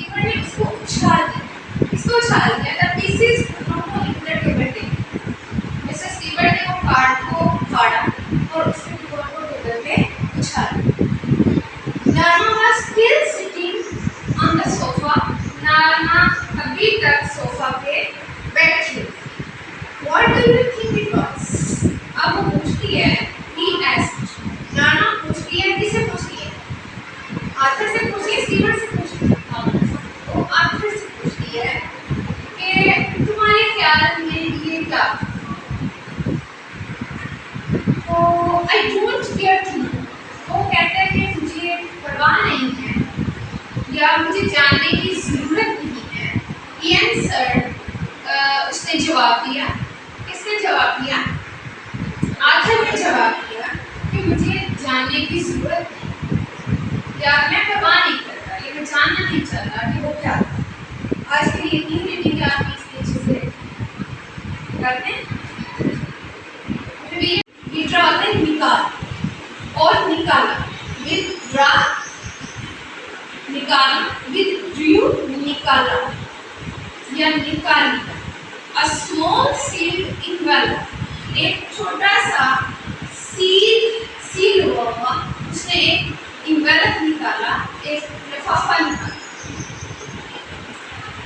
Steward ने उसको उछाल दिया the pieces not inter table tape. Mister steward ने वो कार्ड को फाड़ा और उसके टुकड़ों को टेबल पे उछाल दिया। नाना was still sitting on the sofa। नाना अभी तक सोफा पे बैठी। What do you think it was? अब वो पूछती है, he asked। नाना पूछती है, किसे पूछती है? आर्थर से पूछती है, स्टीवर्ड से पूछती है? तो आर्थर से पूछती है कि तुम्हारे ख्याल में ये क्या? तो I don't care to know। वो कहता है कि मुझे परवाह नहीं है या मुझे जानने की ज़रूरत नहीं है। He answered। उसने जवाब दिया। किसने जवाब दिया? आर्थर ने जवाब दिया कि मुझे जानने की ज़रूरत नहीं या मैं परवाह नहीं करता या मैं जानना नहीं चाहता कि वो क्या था। आज के लिए इतनी रीडिंग आप इसलिए चीज़ें करते हैं। विड्रा निकाल और निकाला। विड्रा निकाला, विड्रू निकाला या निकाली। A small sealed envelope। एक छोटा सा सील हुआ उसने एक envelope निकाला, एक लिफाफा निकाला।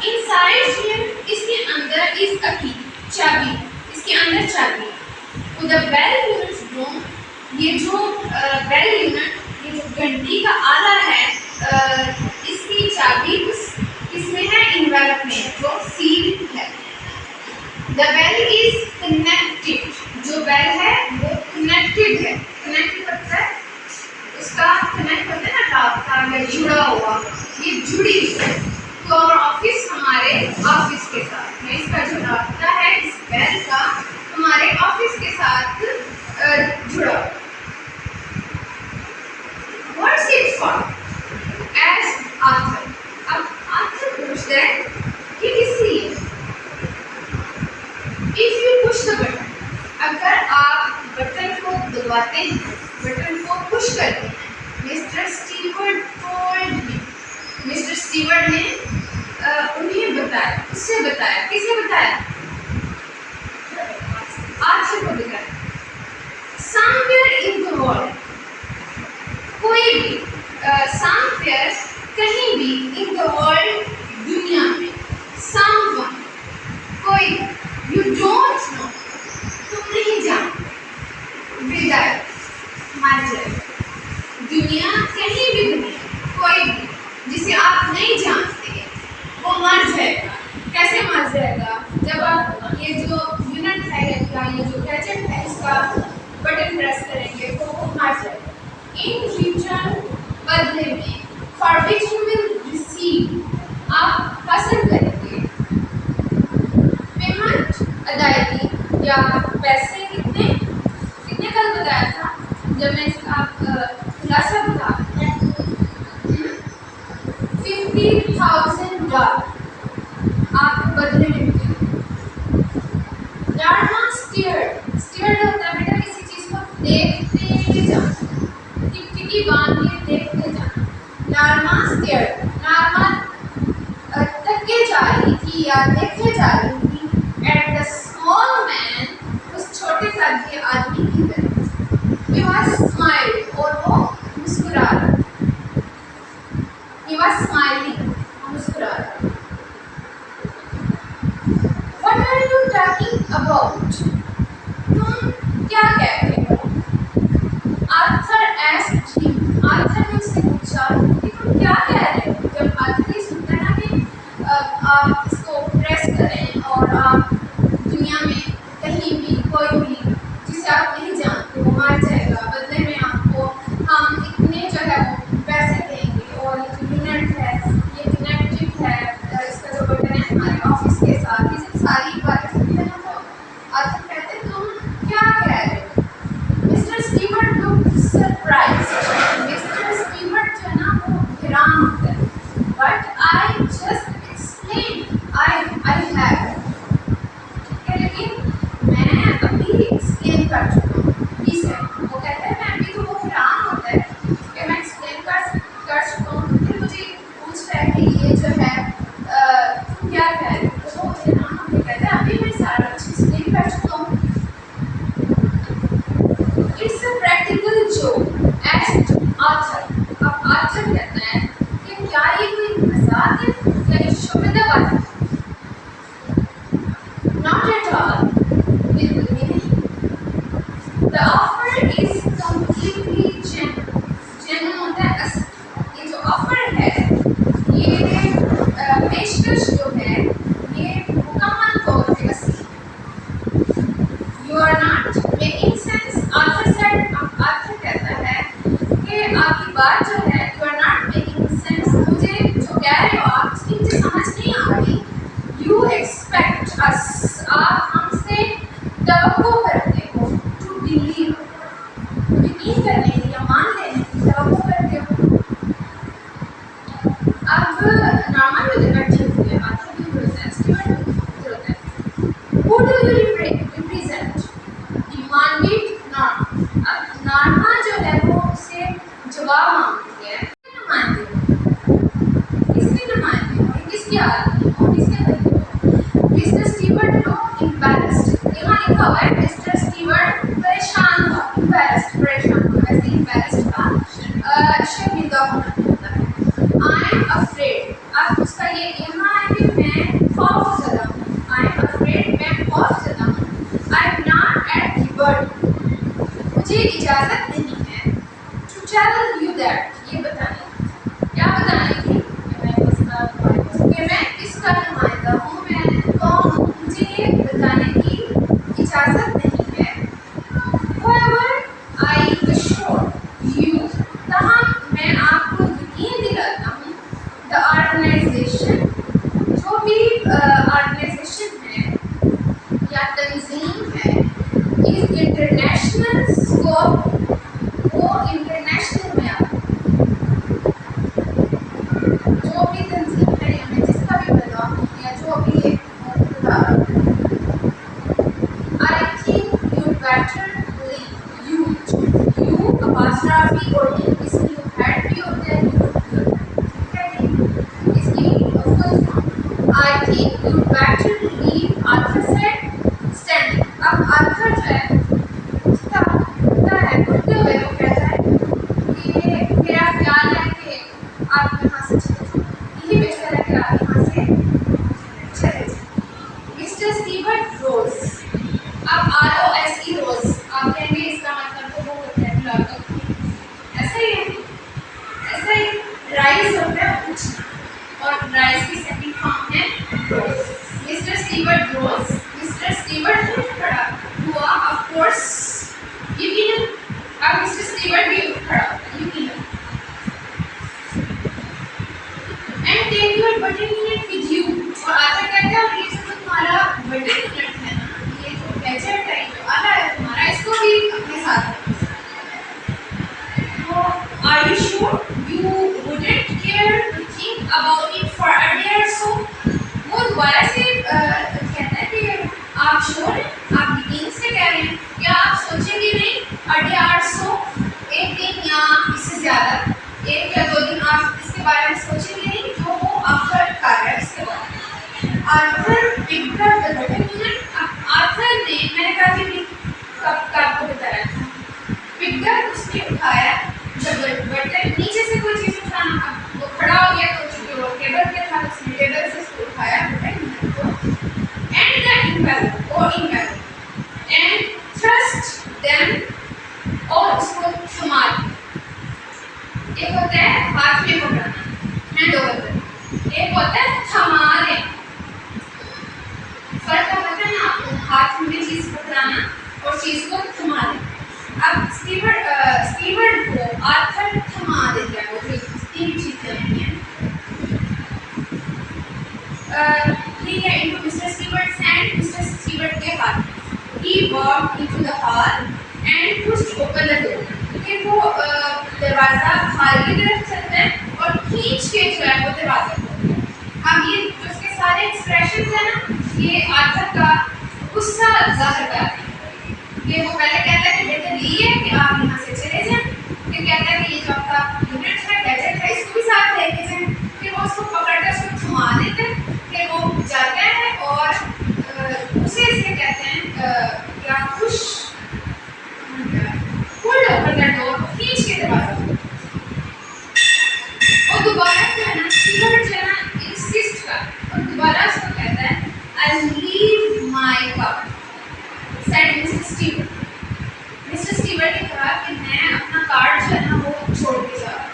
Inside here इसके अंदर is a key चाबी, इसके अंदर चाबी। तो the bell unit's room, ये जो बेल यूनिट, ये जो घंटी का आला है, इसकी चाबी इसमें है envelope में जो सील है। The bell is connected। जो बेल है वो connected है। connected मतलब है उसका कनेक्ट होता है ना, तार में जुड़ा हुआ, ये जुड़ी है। तो और ऑफिस हमारे ऑफिस के साथ में इसका जो रास्ता है इस बेल का हमारे ऑफिस के साथ जुड़ा। What's it for? Asked Arthur। अब आर्थर पूछता है कि इसलिए। If you push the button, अगर आप बटन को दबाते हैं, बटन को पुश करते हैं, mister steward told me। Mister steward ने उन्हें बताया, उससे बताया, किसे बताया? आर्थर को बताया। Somewhere in the world, कोई भी, somewhere कहीं भी, in the world दुनिया में, someone कोई, you don't know तुम नहीं जानते, विदाई मर जाए। दुनिया कहीं भी, दुनिया कोई भी जिसे आप नहीं जानते वो मर जाएगा। कैसे मर जाएगा? जब आप ये जो यूनिट है या ये जो गैजेट है इसका बटन प्रेस करेंगे तो वो मर जाएगा। इन रिटर्न बदले में for which you will receive आप हासिल करेंगे पेमेंट, अदायगी या पैसे। कितने कितने कल बताया था जब मैं इसका खुलासा बता $50,000 आपको बदले में मिलेंगे। डार्मा स्टीयर्ड होता है बेटा किसी चीज़ को देखते जाना, टिकटिकी बांध के देखते जाना। डार्मा स्टीयर्ड, डार्मा तके जा रही थी या देखे जा रही थी एट द स्मॉल मैन, उस छोटे सा आदमी की तरफ। ही वाज स्माइलिंग और वो मुस्कुरा रहा। ही वाज स्माइलिंग, मुस्कुरा रहा। What are you talking about? तुम क्या कह रहे हो? Arthur asked him। आर्थर ने उससे पूछा कि तुम क्या कह रहे हो? जब आर्थर ये सुनता है ना कि आप इसको प्रेस करें और आप दुनिया में कहीं भी कोई भी जिसे आप नहीं जानते वो मर जाएगा, बदले में आपको हम इतने जो है वो पैसे देंगे और ये जो यूनिट है ये कनेक्टेड है, इसका जो बटन है हमारे ऑफिस के साथ, ये सब सारी बातें सुनते हैं तो आर्थर कहते तुम क्या कह रहे हो? Mister steward looked surprised. Mister steward जो है ना वो हैरान होता है। But I just explain I have, लेकिन मैं अभी एक्सप्लेन कर चुका हूँ। वो कहता है मैं अभी, तो वो हैरान होता है कि मैं एक्सप्लेन कर चुका हूँ। फिर मुझे पूछता है कि ये ये जो है तुम क्या कह रहे हो, तो हम कहते हैं अभी मैं सारा चीज नहीं कर चुका हूँ। It's a practical joke asked Arthur. अब आर्थर कहता है कि क्या ये कोई मजाक है या ये शुभदाबाद है? नॉट एट ऑल, बिल्कुल भी नहीं। The offer is completely genuine. Genuine होता है असली। ये जो ऑफर है, ये पेशकश जो है, ये मुकम्मल तौर पे असली। You are not making sense, Arthur said। Arthur कहता है कि आपकी बात जो है, you are not making sense, मुझे जो कह रहे हो आप उसकी मुझे समझ नहीं आ रही। You expect us, आप हमसे तवक्को करते हो, to believe, यकीन करने की या मान लेने की तवक्को करते हो। अब नॉर्मल जो डिबेट होती है, आर्थर की प्रेजेंस की होता है। Who do you represent? Demanded Norma। अब नॉर्मा जो है वो उससे जवाब मांगती है, किसके मानते हो, किसके मानते हो, किसके आदमी हो, किसके बंदे हो? Mister Stewart look embarrassed। यहाँ लिखा हुआ है मिस्टर स्टीवर्ट परेशान था, embarrassed परेशान था, वैसे embarrassed का शर्मिंदा होना होता है। I am afraid, अब उसका ये यहाँ है कि मैं खौफज़दा हूँ। I am afraid, मैं खौफज़दा हूँ। I am not at liberty, मुझे इजाज़त नहीं है to tell you that, ये बताने, क्या बताने की कि मैं किसका नुमाइंदा हूँ, मैं कौन हूँ, मुझे ये बताने की इजाज़त नहीं है। However, I assure you, तमाम मैं आपको यकीन दिलाता हूँ, the organization, जो भी ऑर्गेनाइजेशन है या तंजीम है, इस इंटरनेशनल स्कोप, वो इंटरनेशनल में आता है। जो भी तंजीम है या मैं जिसका भी बिलोंग या जो भी एक I think you better leave, you apostrophe और इसकी you had भी होता है, ठीक है, इसकी full form। I think you better leave, Arthur said, standing। अब आर्थर जो है उठता है, उठते हुए वो कहता है कि मेरा ख्याल है कि आप यहाँ से चले जाओ, यही बेहतर है कि आप यहाँ से चले जाओ। मिस्टर स्टीवर्ट रोज, अब ROSE रोज, आप कहेंगे इसका मतलब तो वो होता है मुलाकात, ऐसा ही है, ऐसा ही राइज होता है उठना, और राइज की सेकंड फॉर्म है रोज। मिस्टर स्टीवर्ट रोज, मिस्टर स्टीवर्ट उठ खड़ा हुआ, ऑफ कोर्स, यकीनन। अब मिस्टर स्टीवर्ट भी उठ खड़ा होता, यकीनन। And take your button with you, और आर्थर कहता है ये जो तुम्हारा बटन है ना, ये जो गैजेट है, जो आला है तुम्हारा, इसको भी अपने साथ रखो। Are you sure you wouldn't care to think about it for a day or so? वो दोबारा से कहता है कि आप श्योर हैं, आप यकीन से कह रहे हैं, क्या आप सोचेंगे नहीं a day or so, एक दिन या इससे ज़्यादा, एक या 2 दिन आप इसके बारे में सोचेंगे नहीं जो वो ऑफर कर रहा है इसके बारे में। Arthur picked up the button। Arthur ने, मैंने कहा कि कब आपको बताया था, picked up, उसने उठाया बटन, नीचे से कोई चीज़ उठाना, अब वो खड़ा हो गया तो चूँकि वो टेबल पे था, उसने टेबल से उसको उठाया बटन को, एंड द envelope, और envelope, एंड thrust them, और उसको थमा दिया। एक होता है हाथ में पकड़ना, हैंड ओवर करना, एक होता है थमा देना। फर्क का पता है ना आपको, हाथ में चीज़ पकड़ाना और चीज़ को थमा देना। अब स्टीवर्ट को आर्थर थमा देता है, वो तीन चीजें हैं। ठीक है, इनको mister Stewart hand, mister Stewart के हाथ। He walked into the hall and pushed open the door। कि वो दरवाज़ा हॉल की तरफ चलता है और खींच के जो है वो दरवाज़ा खोलता है। अब ये जो उसके सारे एक्सप्रेशन है ना, ये आर्थर का गुस्सा जाहिर कर रहे हैं। कि वो पहले कहता है कि बेहतर ये है कि आप यहाँ से चले जाएं, फिर कहता है कि ये जो आपका यूनिट है, गैजेट है, इसको भी साथ लेके जाएं, फिर वो उसको पकड़कर उसको थमा देते हैं, फिर वो जाता है और उसे इसे कहते हैं क्या push pull open the door, खींच के दरवाजा। और दोबारा जो है ना स्टीवर्ड जो है ना इंसिस्ट कर और दोबारा उसको कहता है I leave my cup, said mister steward. Mister steward ने कहा कि मैं अपना कार्ड जो है ना वो छोड़ के जा रहा हूँ।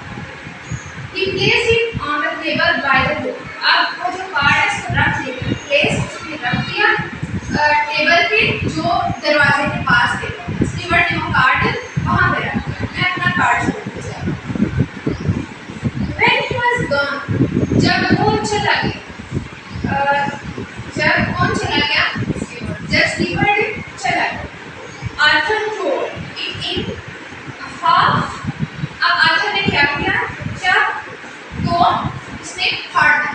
He placed it on the table by the door. अब वो जो कार्ड है उसको रख दिया, प्लेस उसने रख दिया टेबल पे जो दरवाजे के पास टेबल। स्टीवर्ड ने वो कार्ड वहाँ पे रख दिया, मैं अपना कार्ड छोड़ के जा रहा हूँ। When he was gone, जब वो चला गया, जब कौन चला गया? जब स्टीवर्ड चला गया, Arthur tore it in half। अब आर्थर ने क्या किया? जब तो उसने फाड़ दिया,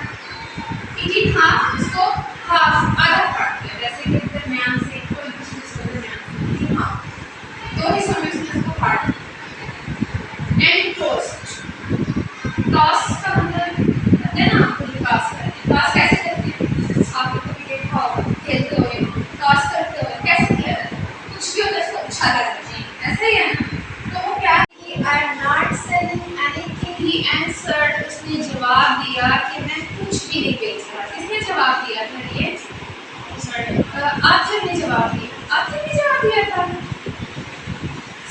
इट इन हाफ, उसको हाफ आधा फाड़ दिया, जैसे कि दरमियान से कोई चीज को दरमियान से हाफ, दो हिस्सों में उसने उसको फाड़ दिया। एंड टॉस, टॉस का मतलब कहते हैं ना आपको टॉस करते हैं, टॉस कैसे करते हैं? आप लोगों को देखा होगा खेलते हुए, टॉस करते हुए कैसे किया जाता है? कुछ भी होता है उसको उछाला जाता है, ऐसे ही है ना। तो वो क्या, I am not selling anything, he answered, उसने जवाब दिया कि मैं कुछ भी नहीं बेच रहा। किसने जवाब दिया था? ये आर्थर ने जवाब दिया। आर्थर ने जवाब दिया था,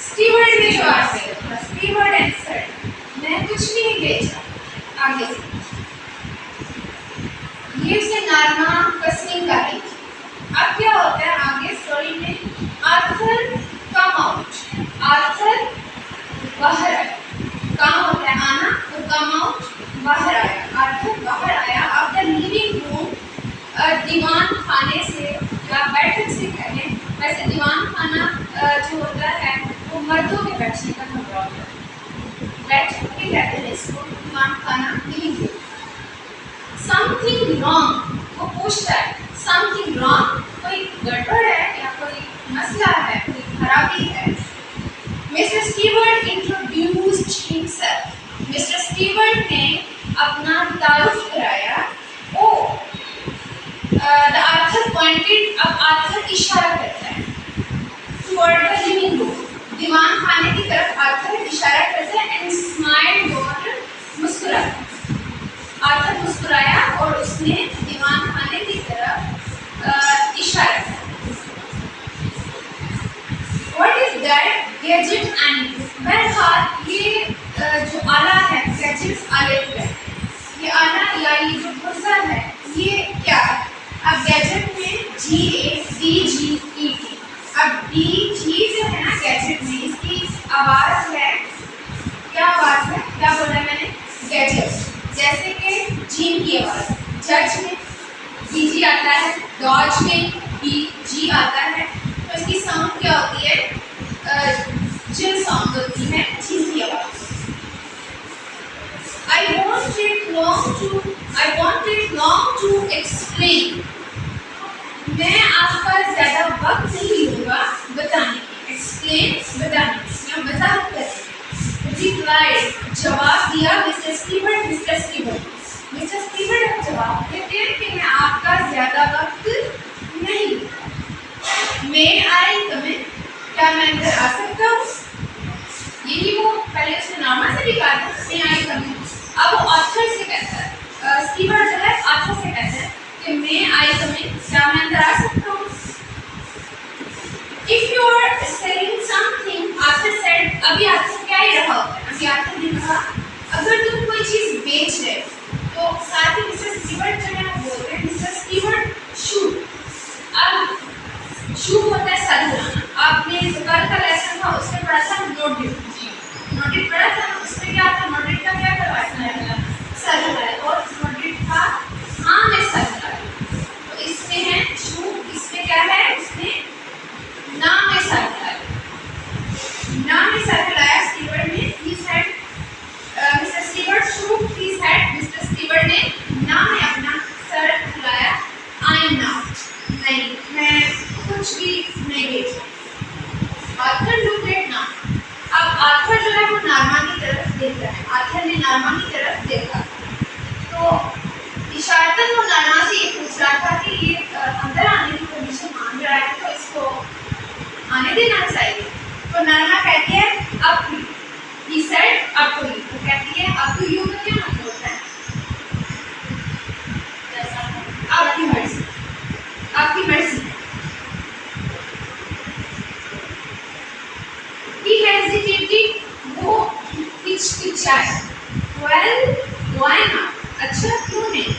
स्टीवर्ड ने जवाब दिया था। स्टीवर्ड answered, मैं कुछ भी नहीं बेच रहा। आगे से ये उसे नारमा कसमिंग कर रही थी। अब क्या होता है आगे स्टोरी में? आर्थर कम आउट, आर्थर बाहर आया। कहाँ होता है आना, तो कम आउट बाहर आया, आर्थर बाहर आया। आफ्टर लीविंग रूम, दीवान खाने से या बैठक से कहें, वैसे दीवान खाना जो होता है वो मर्दों के बैठने का कमरा होता है, बैठक के कहते हैं इसको, दीवान खाना लिविंग रूम। समथिंग रॉन्ग, वो पूछता है समथिंग रॉन्ग, कोई गड़बड़ है या कोई मसला है, कोई खराबी है? Mister steward introduced himself, mister steward ने अपना तारुफ कराया। ओ द आर्थर पॉइंटेड, अब आर्थर इशारा करता है टुवर्ड द लिविंग रूम, दीवान खाने की तरफ आर्थर इशारा करता है। एंड स्माइल्ड, और मुस्कुराया। आर्थर मुस्कुराया और उसने दीवान खाने की तरफ इशारा किया। What is that gadget and बहरहाल ये जो आला है, गैजेट्स आले पे, ये आला या ये जो पुर्जा है ये क्या है? अब गैजेट में GADGET, अब DG जो है ना गैजेट में, इसकी आवाज़ है, क्या आवाज़ है? क्या बोला मैंने? गैजेट। जैसे कि जीन की आवाज़, जज में DG आता है, डॉज में DG आता है, तो इसकी साउंड क्या होती है? जिन साउंड होती है जीन की आवाज़। I won't take long to explain, मैं आपका ज़्यादा वक्त नहीं लूँगा बताने की, एक्सप्लेन बताने की या वजाहत करने की। रिप्लाइड, जवाब दिया मिस्टर स्टीवर्ड। मिस्टर स्टीवर्ड जवाब देते हैं कि मैं आपका ज़्यादा वक्त नहीं लूँगा। मे आई कम इन, क्या मैं अंदर आ सकता हूँ? यही वो पहले उसने नामा से भी कहा था, मे आई कम इन। अब वो आर्थर से कहता है, स्टीवर्ड जो है आर्थर से कहता है कि मे आई कम इन, क्या मैं अंदर आ सकता हूँ? If you are selling something, Arthur said, अभी आर्थर क्या ही रहा होता है? अभी आर्थर ने कहा अगर तुम कोई चीज़ बेच रहे तो साथ ही मिस्टर स्टीवर्ड जो है वो बोलते हैं मिस्टर स्टीवर्ड शूट। अब शूट होता है सर हिलाना। आपने जो कल का लेसन था उसमें पढ़ा था नोटिट पढ़ा था, उसमें क्या था? नोटिट का क्या करवाया? सर हिलाया। और नोटिट था हाँ मैं सर हिलाया, तो इसमें है शूट, इसमें क्या है? उसने ना में सर हिलाया, ना में सर हिलाया स्टीवर्ड ने। He said, mister steward shoot he said, mister steward ने ना में अपना सर हिलाया। आई एम नॉट, नहीं मैं कुछ भी नहीं बेच रहा। आर्थर लुक्ड एट नार्मा, अब आर्थर जो है वो नार्मा की आने देना चाहिए। तो नरमा कहती है up to you. He said up to you. तो कहती है up to you का क्या मतलब होता है? आपकी मर्जी, आपकी मर्जी। He hesitated, वो हिचकिचाया। Well, why not? अच्छा क्यों नहीं?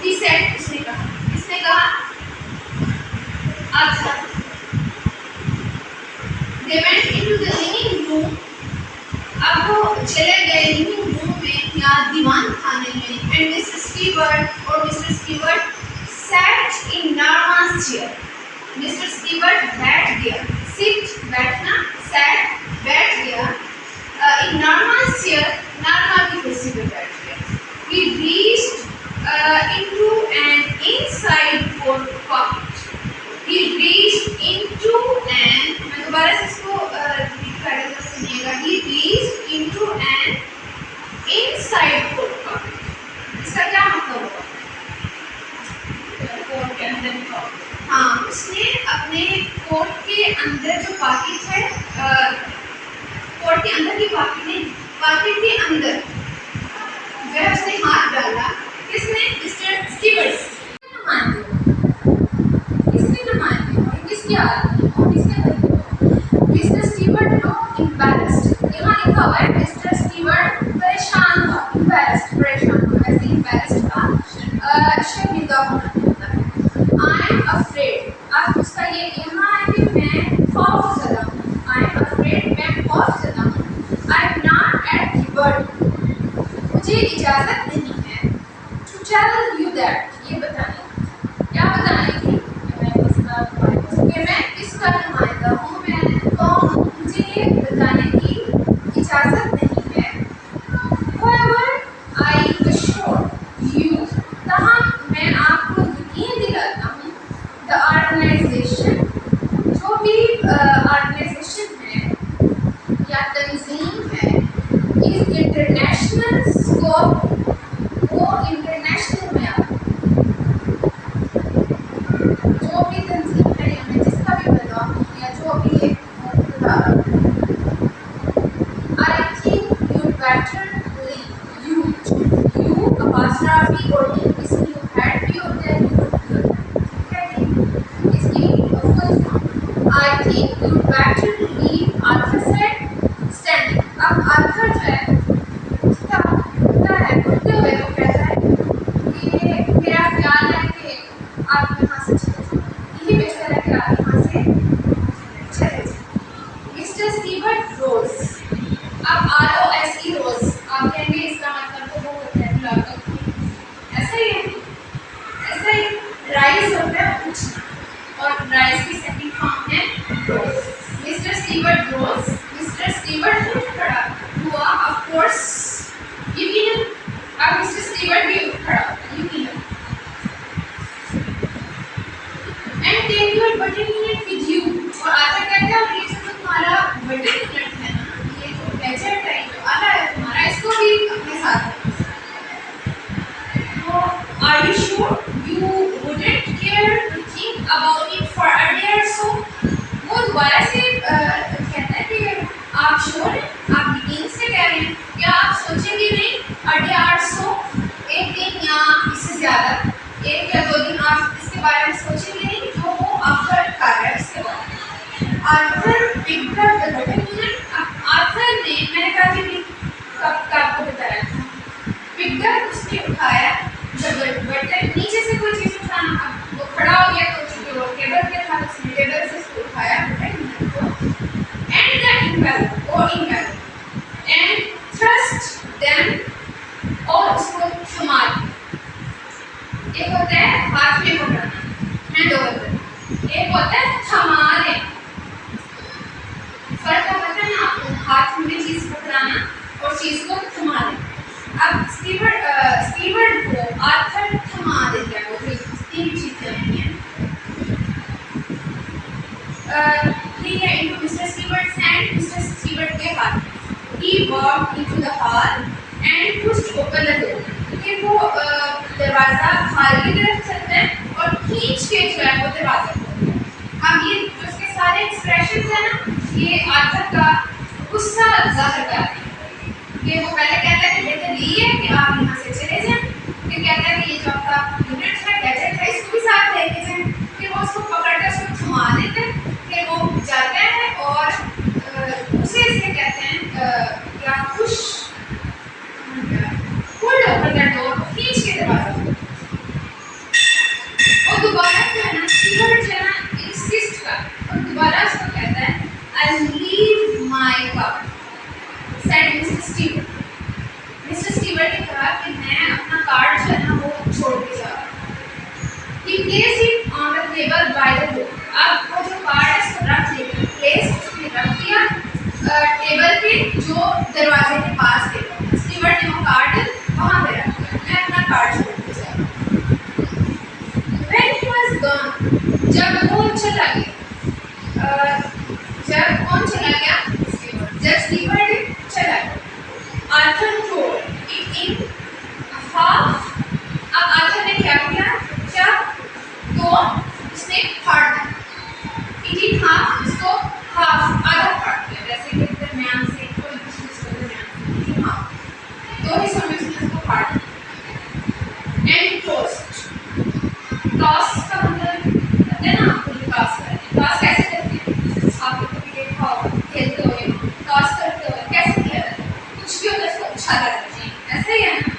He said, उसने कहा, किसने कहा? अच्छा। They went into the living room. अब वो चले गए लिविंग रूम में या दीवान खाने में। And Mr. Stewart और Mr. Stewart sat in Norma's chair. Mr. Stewart बैठ गया। Sit बैठना, sat बैठ गया। In Norma's chair, Norma की कुर्सी पे बैठ गया। He reached into an inside coat pocket. He reached into an, मैं दोबारा से इसको रिपीट करेंगे, सुनिएगा। He reached into an inside coat pocket. इसका क्या मतलब होगा? कोट के अंदर का। हाँ, उसने अपने कोट के अंदर जो पॉकेट है, कोट के अंदर की पॉकेट नहीं, पॉकेट के अंदर जो है उसने हाथ डाला। किसने? Mister Stewart. किसने नुमाइंदे और किसकी आदमी और किसके तरीके? मिस्टर स्टीवर्ट लोग एम्बैरेस्ड। यहाँ लिखा हुआ है मिस्टर स्टीवर्ट परेशान था। एम्बैरेस्ड परेशान था, वैसे एम्बैरेस्ड था शर्मिंदा होना होता है। आई एम अफ्रेड, अब उसका ये यहाँ है कि मैं खौफज़दा हूँ। आई एम अफ्रेड, मैं खौफज़दा हूँ। I am not at liberty, मुझे इजाज़त नहीं है। टू टेल यू दैट, ये बताने, क्या बताने की कि मैं किसका नुमाइंदा हूँ, मैं कौन हूँ, मुझे ये बताने की इजाज़त नहीं है। However, I assure you, तमाम मैं आपको यकीन दिलाता हूँ, the organization, जो भी organization है या तंजीम है, is international scope, वो इंटरनेशनल में आता है। जो भी तंजीम है या मैं जिसका भी बताऊँ या जो भी एक बता रहा हूँ, I think you better leave. You apostrophe और इसकी you had भी होता है, ठीक है? इसकी full form, I think you better leave. Arthur said, standing. अब आर्थर जो है उठता है, उठते हुए वो कहता है कि मेरा ख्याल है कि आप यहाँ से चले जाओ, यही बेहतर है कि आप यहाँ से चले जाओ। मिस्टर स्टीवर्ट रोज, अब ROSE रोज, आप कहेंगे इसका मतलब तो वो होता है मुलाकात, ऐसा ही है, ऐसा ही राइज होता है उठना, और राइज की सेकंड फॉर्म है रोज। मिस्टर स्टीवर्ट रोज, मिस्टर स्टीवर्ट उठ खड़ा हुआ, ऑफ कोर्स यकीनन। अब मिस्टर स्टीवर्ट भी उठ खड़ा यकीनन। And take your button unit with you, और आधा कहता है ये जो तुम्हारा बटन यूनिट है ना, ये जो गैजेट है, जो आला है तुम्हारा, इसको भी अपने साथ रखो। तो are you sure you wouldn't care to think about it for a day or so? वो दोबारा से कहता है कि आप श्योर हैं, आप यकीन से कह रहे हैं, क्या आप सोचेंगे नहीं अ डे और सो, एक दिन या इससे ज़्यादा, एक या 2 दिन आप इसके बारे में सोचेंगे नहीं जो वो ऑफर कर रहा है उसके बारे में। Arthur picked up the button unit, Arthur ने, मैंने कहा कि कब आपको बताया था, पिक्ड अप उसने उठाया, जब बटन नीचे से कोई चीज़ उठाना, अब वो खड़ा हो गया तो चूँकि वो टेबल पे था, उसने टेबल से उसको उठाया बटन यूनिट को, एंड द इनवेलप और इनवेलप, एंड थ्रस्ट देम, और उसको थमा दिया। एक होता है हाथ में पकड़ना, हैंड ओवर करना, एक होता है थमा लेना। फर्क का पता है ना आपको, हाथ में चीज़ पकड़ाना और चीज़ को थमा लेना। अब स्टीवर्ट को आर्थर थमा देता है, वो 3 चीज़ें हैं। ठीक है, इनको mister Stewarts hand, mister Stewart के हाथ में। He walked into the hall and pushed open the door. कि वो दरवाज़ा हॉल की तरफ चलता है और खींच के जो है वो दरवाज़ा खोलता है। अब ये उसके सारे एक्सप्रेशन एक्शंस है ना, ये आर्थर का गुस्सा जाहिर करते हैं कि वो पहले कहता है कि बेहतर यही है कि आप यहाँ से चले जाएं, फिर कहता है कि ये जो आपका यूनिट है, गैजेट है, इसको भी साथ लेके जाएं, फिर वो उसको पकड़कर उसको थमा देते हैं, फिर वो जाता है और उसे इसलिए कहते हैं क्या push pull open that door, खींच के दरवाजा। और दोबारा जो है ना स्टीवर्ट जो है ना इंसिस्ट कर और दोबारा उसको कहता है I leave my cup, said mister Stewart. Mister Stewart ने कहा कि मैं अपना कार्ड जो है ना वो छोड़ के जा रहा हूँ। He placed it on the table by the door. अब वो जो कार्ड है उसको रख दिया, प्लेस उसने रख दिया टेबल पे जो दरवाजे के पास टेबल। स्टीवर्ट ने वो कार्ड वहाँ पे रख दिया, मैं अपना कार्ड छोड़ के जा रहा हूँ। When he was gone, जब वो चला गया, जब कौन चला गया? जब स्टीवर्ट चला गया, Arthur tore it in half। अब आर्थर ने क्या किया? जब तो उसने फाड़ दिया, it in half, उसको हाफ आधा फाड़ दिया, जैसे कि दरमियान से कोई चीज को दरमियान से हाफ, दो हिस्सों में उसने उसको फाड़ दिया। And tossed, टॉस का मतलब है ना, आपको जो टॉस करते हैं, टॉस कैसे करते हैं? आप लोग कभी देखा होगा खेलते हुए, टॉस करते हुए कैसे किया जाता है? कुछ भी होता है उसको उछाला जाता है, ऐसे ही है ना।